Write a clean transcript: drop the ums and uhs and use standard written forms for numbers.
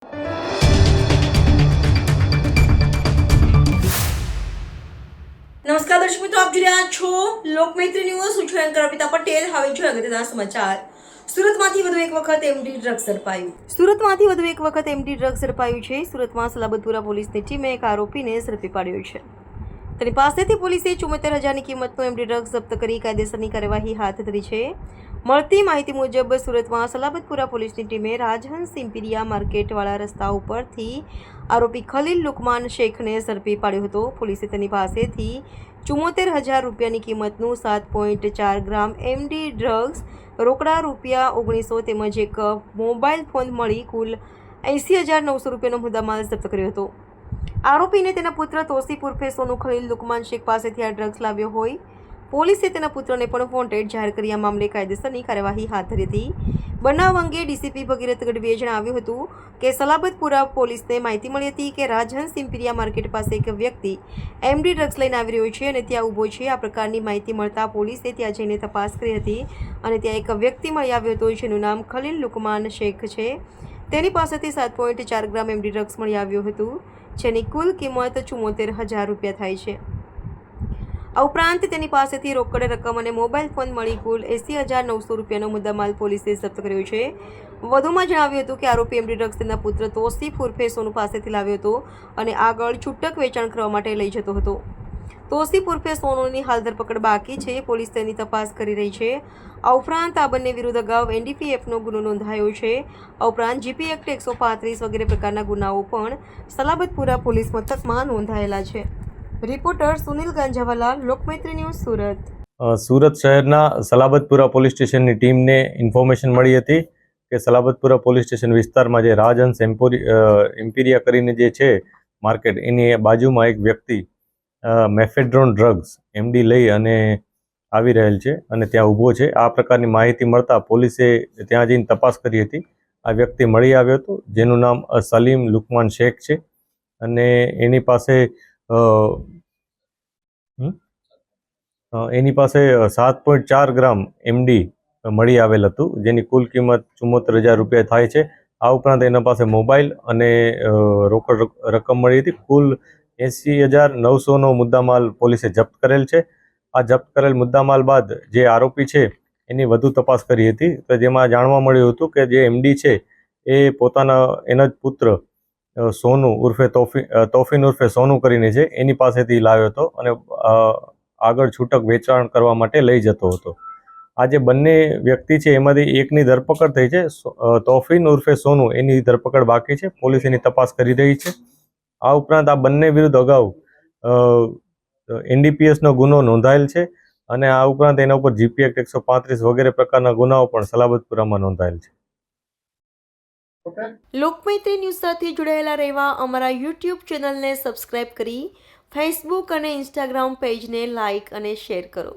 નમસ્કાર દર્શક મિત્રો, આપ જોઈ રહ્યા છો લોકમૈત્રી ન્યૂઝ. હું છું એન્કર અર્પિતા પટેલ. હવે જોઈએ અગત્યના સમાચાર. સુરતમાંથી વધુ એક વખત એમડી ડ્રગ્સ ઝડપાયું છે. સુરતમાં સલાબતપુરા પોલીસની ટીમે એક આરોપીને ઝડપી પાડ્યો છે. તેની પાસેથી પોલીસે 74,000ની કિંમતનો એમડી ડ્રગ્સ જપ્ત કરી કાયદેસરની કાર્યવાહી હાથ ધરી છે. મળતી માહિતી મુજબ સુરતમાં સલાબતપુરા પોલીસની ટીમે રાજહંસ ઇમ્પિરિયા માર્કેટવાળા રસ્તા ઉપરથી આરોપી ખલીલ લુકમાન શેખને ઝડપી પાડ્યો હતો. પોલીસે તેની પાસેથી 74,000 રૂપિયાની કિંમતનું 7.4 ગ્રામ એમડી ડ્રગ્સ, રોકડા રૂપિયા 1900 તેમજ એક મોબાઈલ ફોન મળી કુલ 80,900 રૂપિયાનો મુદ્દામાલ જપ્ત કર્યો હતો. આરોપીને તેના પુત્ર તોસીફ ઉર્ફે સોનુ ખલીલ લુકમાન શેખ પાસેથી આ ડ્રગ્સ લાવ્યો હોય પોલીસે તેના પુત્રને પણ વોન્ટેડ જાહેર કરી આ મામલે કાયદેસરની કાર્યવાહી હાથ ધરી હતી. બનાવ અંગે ડીસીપી ભગીરથ ગઢવીએ જણાવ્યું હતું કે સલાબતપુરા પોલીસને માહિતી મળી હતી કે રાજહંસ ઇમ્પિરિયા માર્કેટ પાસે એક વ્યક્તિ એમડી ડ્રગ્સ લઈને આવી રહ્યો છે અને ત્યાં ઊભો છે. આ પ્રકારની માહિતી મળતા પોલીસે ત્યાં જઈને તપાસ કરી હતી અને ત્યાં એક વ્યક્તિ મળી આવ્યો હતો જેનું નામ ખલીલ લુકમાન શેખ છે. તેની પાસેથી 7.4 ગ્રામ એમડી ડ્રગ્સ મળી આવ્યું હતું જેની કુલ કિંમત 74,000 રૂપિયા થાય છે. આ ઉપરાંત તેની પાસેથી રોકડ રકમ અને મોબાઈલ ફોન મળી કુલ 80,900 રૂપિયાનો મુદ્દામાલ પોલીસે જપ્ત કર્યો છે. વધુમાં જણાવ્યું હતું કે આરોપી એમડી ડ્રગ્સ તેના પુત્ર તોસીફ ઉર્ફે સોનુ પાસેથી લાવ્યો હતો અને આગળ છૂટક વેચાણ કરવા માટે લઈ જતો હતો. તોસીફ ઉર્ફે સોનુની હાલ ધરપકડ બાકી છે. પોલીસ તેની તપાસ કરી રહી છે. આ ઉપરાંત આ બંને વિરુદ્ધ અગાઉ એનડીપીએફનો ગુનો નોંધાયો છે. આ ઉપરાંત જીપી એક્ટ 135 વગેરે પ્રકારના ગુનાઓ પણ સલાબતપુરા પોલીસ મથકમાં નોંધાયેલા છે. Reporter Sunil Ganjawala, Lokmaitri news, Surat. સુરત શહેરના સલાબતપુરા પોલીસ સ્ટેશનની ટીમને ઇન્ફોર્મેશન મળી હતી કે સલાબતપુરા પોલીસ સ્ટેશન વિસ્તારમાં જે રાજહંસ ઇમ્પિરિયા કરીને જે છે માર્કેટ, એની બાજુમાં એક વ્યક્તિ મેફેડ્રોન ડ્રગ્સ એમડી લઈ અને આવી રહેલ છે અને ત્યાં ઊભો છે. આ પ્રકારની માહિતી મળતા પોલીસે ત્યાં જઈને તપાસ કરી હતી. આ વ્યક્તિ મળી આવ્યો હતો જેનું નામ સલીમ લુકમાન શેખ છે અને એની પાસે 7.4 ગ્રામ એમડી મળી આવેલ હતું જેની કુલ કિંમત 74,000 રૂપિયા થાય છે. આ ઉપરાંત એના પાસે મોબાઈલ અને રોકડ રકમ મળી હતી. કુલ 80,900નો મુદ્દામાલ પોલીસે જપ્ત કરેલ છે. આ જપ્ત કરેલ મુદ્દામાલ બાદ જે આરોપી છે એની વધુ તપાસ કરી હતી તો જેમાં જાણવા મળ્યું હતું કે જે એમડી છે એ એના જ પુત્ર સોનુ ઉર્ફે તોફીન ઉર્ફે સોનુ કરીને છે એની પાસેથી લાવ્યો હતો અને આગળ છૂટક વેચાણ કરવા માટે લઈ જતો હતો. આ જે બંને વ્યક્તિ છે એમાંથી એકની ધરપકડ થઈ છે. તોફીન ઉર્ફે સોનુ એની ધરપકડ બાકી છે. પોલીસ એની તપાસ કરી રહી છે. આ ઉપરાંત આ બંને વિરુદ્ધ અગાઉ એનડીપીએસનો ગુનો નોંધાયેલ છે અને આ ઉપરાંત એના ઉપર જીપી એક્ટ 135 વગેરે પ્રકારના ગુનાઓ પણ સલાબતપુરામાં નોંધાયેલ છે. લોકમૈત્રી ન્યૂઝ સાથે જોડાયેલા રહેવા અમારા યુટ્યુબ ચેનલને સબસ્ક્રાઇબ કરી ફેસબુક અને ઇન્સ્ટાગ્રામ પેજને લાઇક અને શેર કરો.